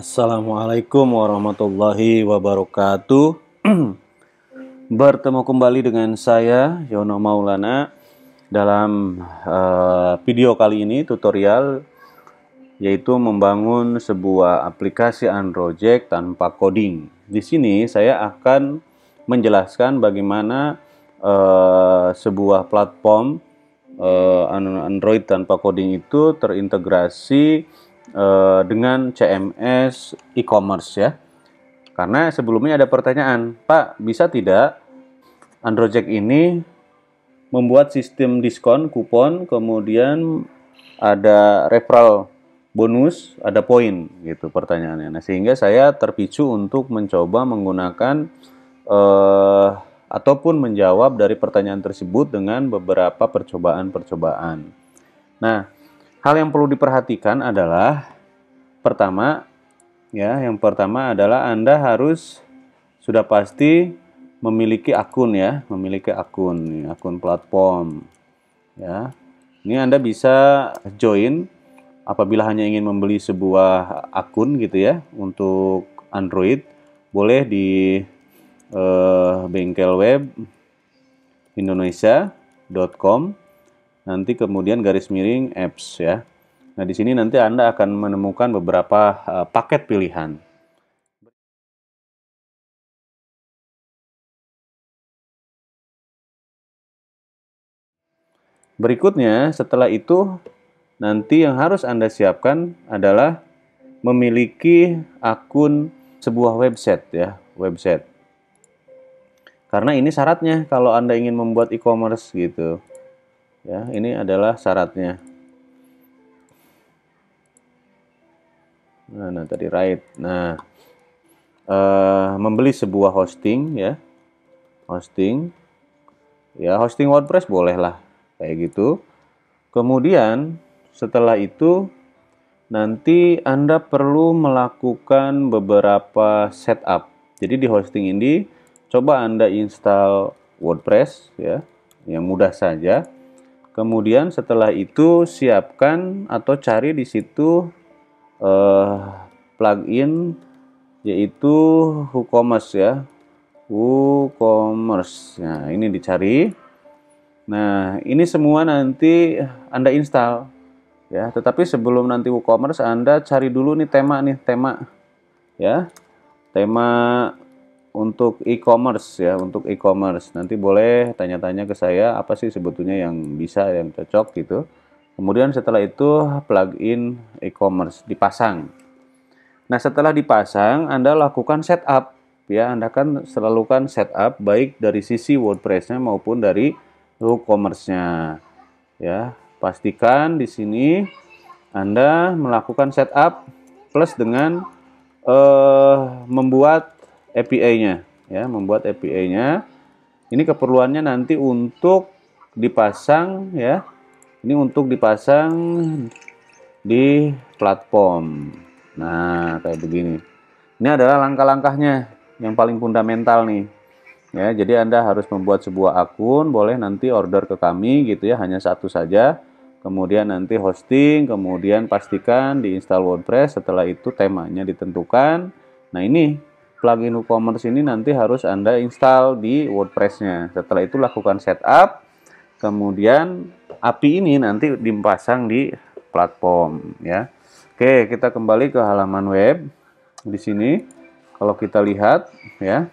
Assalamualaikum warahmatullahi wabarakatuh. Bertemu kembali dengan saya Yono Maulana dalam video kali ini tutorial yaitu membangun sebuah aplikasi Android tanpa coding. Di sini saya akan menjelaskan bagaimana sebuah platform Android tanpa coding itu terintegrasi dengan CMS e-commerce ya. Karena sebelumnya ada pertanyaan, Pak, bisa tidak Android ini membuat sistem diskon, kupon, kemudian ada referral bonus, ada poin gitu pertanyaannya. Nah, sehingga saya terpicu untuk mencoba menggunakan ataupun menjawab dari pertanyaan tersebut dengan beberapa percobaan-percobaan. Nah, hal yang perlu diperhatikan adalah yang pertama adalah Anda harus sudah pasti memiliki akun ya, akun platform ya. Ini Anda bisa join apabila hanya ingin membeli sebuah akun gitu ya untuk Android, boleh di bengkel web indonesia.com. Nanti kemudian garis miring apps ya. Nah, di sini nanti Anda akan menemukan beberapa paket pilihan. Berikutnya, setelah itu nanti yang harus Anda siapkan adalah memiliki akun sebuah website ya, website. Karena ini syaratnya kalau Anda ingin membuat e-commerce gitu. Ya, ini adalah syaratnya. Nah tadi right. Nah, membeli sebuah hosting ya, hosting WordPress boleh lah kayak gitu. Kemudian setelah itu nanti Anda perlu melakukan beberapa setup. Jadi di hosting ini coba Anda install WordPress ya, yang mudah saja. Kemudian setelah itu siapkan atau cari di situ plugin yaitu WooCommerce ya, WooCommerce. Nah, ini dicari. Nah, ini semua nanti Anda install ya. Tetapi sebelum nanti WooCommerce, Anda cari dulu nih tema ya, tema untuk e-commerce ya, untuk e-commerce. Nanti boleh tanya-tanya ke saya apa sih sebetulnya yang bisa, yang cocok gitu. Kemudian setelah itu plugin e-commerce dipasang. Nah, setelah dipasang, Anda lakukan setup ya. Anda kan selalu kan setup baik dari sisi WordPress-nya maupun dari WooCommerce-nya. Ya, pastikan di sini Anda melakukan setup plus dengan membuat API-nya ya, membuat API-nya. Ini keperluannya nanti untuk dipasang ya. Ini untuk dipasang di platform. Nah, kayak begini. Ini adalah langkah-langkahnya yang paling fundamental nih. Ya, jadi Anda harus membuat sebuah akun, boleh nanti order ke kami gitu ya, hanya satu saja. Kemudian nanti hosting, kemudian pastikan diinstal WordPress, setelah itu temanya ditentukan. Nah, ini plugin WooCommerce ini nanti harus Anda install di WordPress-nya. Setelah itu lakukan setup, kemudian API ini nanti dipasang di platform ya. Oke, kita kembali ke halaman web. Di sini kalau kita lihat ya.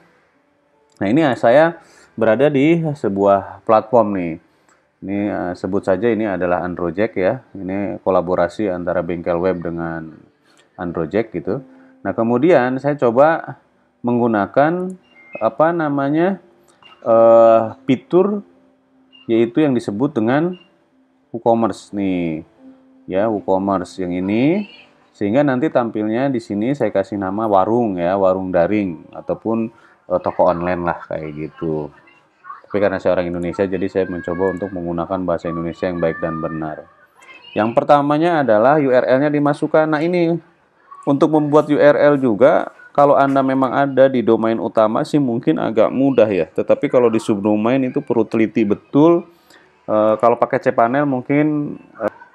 Nah, ini saya berada di sebuah platform nih. Ini sebut saja ini adalah Android ya. Ini kolaborasi antara bengkel web dengan Android gitu. Nah, kemudian saya coba menggunakan fitur yaitu yang disebut dengan WooCommerce nih. Ya, WooCommerce yang ini, sehingga nanti tampilnya di sini saya kasih nama warung ya, warung daring ataupun toko online lah kayak gitu. Tapi karena saya orang Indonesia, jadi saya mencoba untuk menggunakan bahasa Indonesia yang baik dan benar. Yang pertamanya adalah URL-nya dimasukkan. Nah, ini untuk membuat URL juga, kalau Anda memang ada di domain utama sih mungkin agak mudah ya. Tetapi kalau di subdomain itu perlu teliti betul. Kalau pakai cPanel mungkin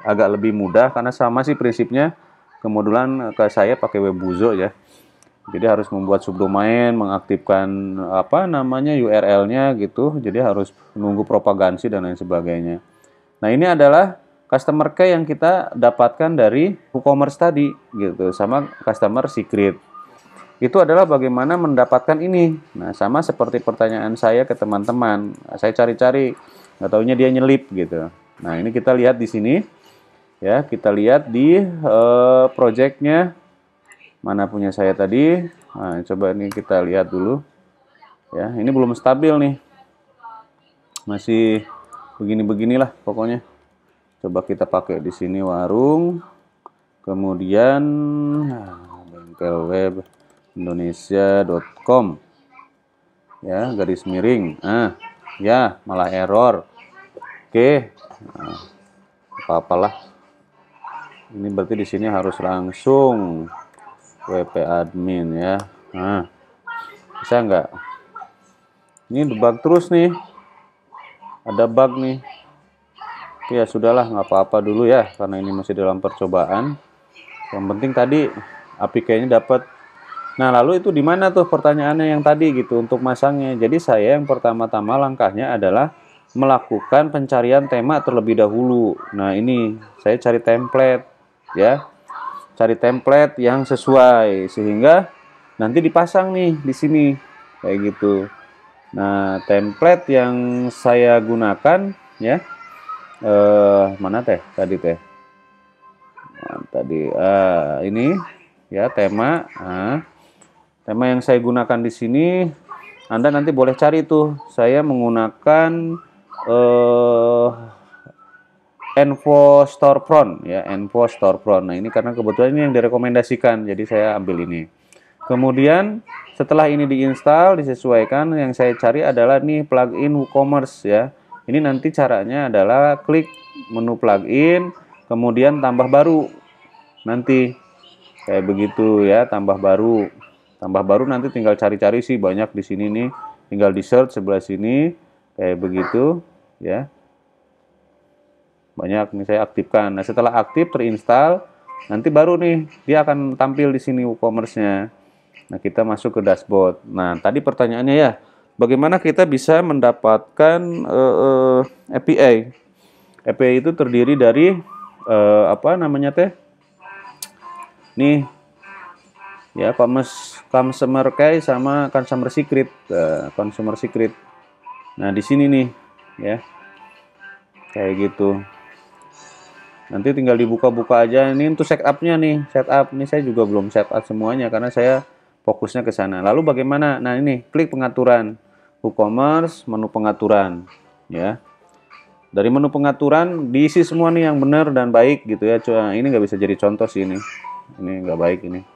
agak lebih mudah karena sama sih prinsipnya. kemodulan ke saya pakai Webuzo ya. Jadi harus membuat subdomain, mengaktifkan apa namanya URL-nya gitu. Jadi harus menunggu propagansi dan lain sebagainya. Nah, ini adalah customer key yang kita dapatkan dari WooCommerce tadi gitu, sama customer secret. Itu adalah bagaimana mendapatkan ini. Nah, sama seperti pertanyaan saya ke teman-teman. Saya cari-cari, nggak taunya dia nyelip gitu. Nah, ini kita lihat di sini. Ya, kita lihat di projectnya. Mana punya saya tadi. Nah, coba ini kita lihat dulu. Ya, ini belum stabil nih. Masih begini-beginilah pokoknya. Coba kita pakai di sini warung. Kemudian bengkel web indonesia.com. Ya, garis miring. Ya, malah error. Oke. Nah, apa-apalah. Ini berarti di sini harus langsung WP admin ya. Nah, bisa nggak? Ini debug terus nih. Ada bug nih. Ya sudahlah, nggak apa-apa dulu ya, karena ini masih dalam percobaan. Yang penting tadi APK-nya dapat. Nah, lalu itu di mana tuh pertanyaannya yang tadi gitu untuk masangnya. Jadi saya yang pertama-tama langkahnya adalah melakukan pencarian tema terlebih dahulu. Nah, ini saya cari template ya. Cari template yang sesuai sehingga nanti dipasang nih di sini kayak gitu. Nah, template yang saya gunakan ya, mana teh tadi teh? Nah, tadi ini ya tema. Tema yang saya gunakan di sini, Anda nanti boleh cari tuh. Saya menggunakan Envo Storefront ya, Envo Storefront. Nah, ini karena kebetulan ini yang direkomendasikan, jadi saya ambil ini. Kemudian setelah ini diinstal, disesuaikan, yang saya cari adalah nih plugin WooCommerce ya. Ini nanti caranya adalah klik menu plugin, kemudian tambah baru. Nanti kayak begitu ya, tambah baru. Tambah baru nanti tinggal cari-cari sih, banyak di sini nih. Tinggal di search sebelah sini kayak begitu ya. Banyak nih saya aktifkan. Nah, setelah aktif terinstall, nanti baru nih dia akan tampil di sini WooCommerce-nya. Nah, kita masuk ke dashboard. Nah, tadi pertanyaannya ya, bagaimana kita bisa mendapatkan API? API itu terdiri dari apa namanya teh? Nih ya, customer key sama customer secret. Consumer secret. Nah, di sini nih ya. Kayak gitu. Nanti tinggal dibuka-buka aja. Ini untuk setup-nya nih, setup. Ini saya juga belum setup semuanya karena saya fokusnya ke sana. Lalu bagaimana? Nah, ini klik pengaturan WooCommerce, menu pengaturan ya. Dari menu pengaturan diisi semua nih yang benar dan baik gitu ya. Coba ini nggak bisa jadi contoh sih ini. Ini nggak baik ini.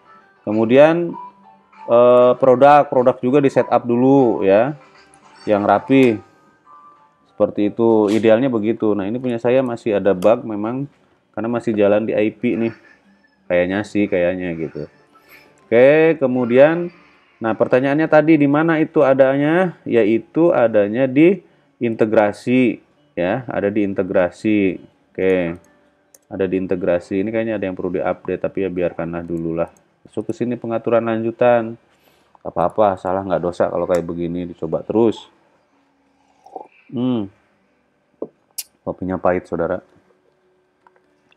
Kemudian produk juga di setup dulu ya. Yang rapi. Seperti itu, idealnya begitu. Nah, ini punya saya masih ada bug memang karena masih jalan di IP nih. Kayaknya gitu. Oke, kemudian nah pertanyaannya tadi di mana itu adanya? Yaitu adanya di integrasi ya, ada di integrasi. Oke. Ada di integrasi. Ini kayaknya ada yang perlu diupdate tapi ya biarkanlah dulu lah. Masuk ke sini pengaturan lanjutan. Apa-apa, salah nggak dosa kalau kayak begini, dicoba terus. Kopinya pahit, saudara.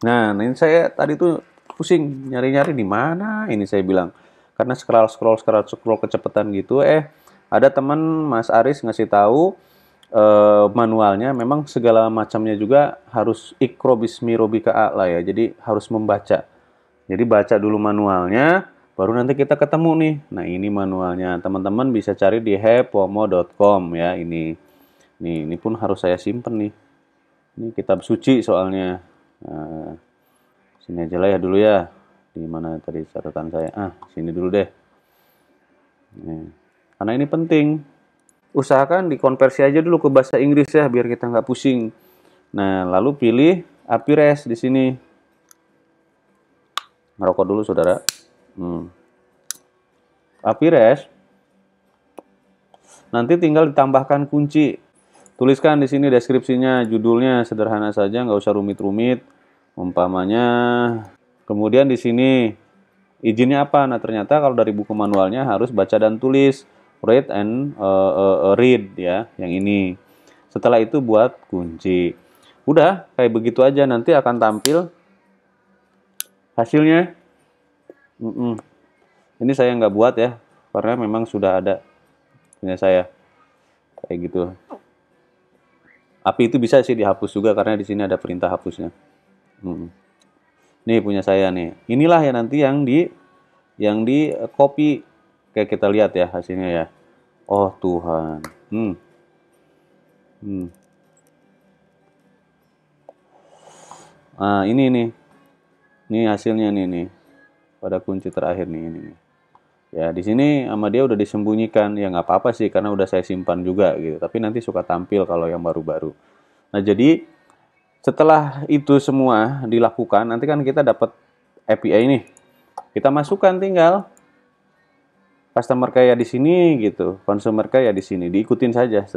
Nah, ini saya tadi tuh pusing nyari-nyari di mana ini saya bilang. Karena scroll kecepatan gitu. Ada teman Mas Aris ngasih tahu manualnya memang segala macamnya juga harus ikro bismi robika a'la ya. Jadi harus membaca. Jadi baca dulu manualnya, baru nanti kita ketemu nih. Nah, ini manualnya. Teman-teman bisa cari di hepomo.com ya ini. Nih, ini pun harus saya simpen nih. Ini kitab suci soalnya. Nah, sini aja lah ya dulu ya. Di mana tadi catatan saya? Sini dulu deh. Nih. Karena ini penting. Usahakan dikonversi aja dulu ke bahasa Inggris ya, biar kita nggak pusing. Nah, lalu pilih API-REST di sini. Ngerokok dulu, saudara. API-REST. Nanti tinggal ditambahkan kunci. Tuliskan di sini deskripsinya, judulnya sederhana saja, nggak usah rumit-rumit. Umpamanya Kemudian di sini izinnya apa? Nah, ternyata kalau dari buku manualnya harus baca dan tulis, read and read ya, yang ini. Setelah itu buat kunci. Udah, kayak begitu aja, nanti akan tampil hasilnya. Ini saya nggak buat ya, karena memang sudah ada punya saya kayak gitu. Tapi itu bisa sih dihapus juga karena di sini ada perintah hapusnya. Nih punya saya nih. Inilah ya nanti yang di copy, kayak kita lihat ya hasilnya ya. Oh Tuhan. Nah, ini nih. Ini hasilnya nih. Pada kunci terakhir nih ini nih. Ya, di sini sama dia udah disembunyikan. Ya nggak apa-apa sih karena udah saya simpan juga gitu. Tapi nanti suka tampil kalau yang baru-baru. Nah, jadi setelah itu semua dilakukan, nanti kan kita dapat API nih. Kita masukkan tinggal customer care di sini gitu, consumer care di sini, diikutin saja.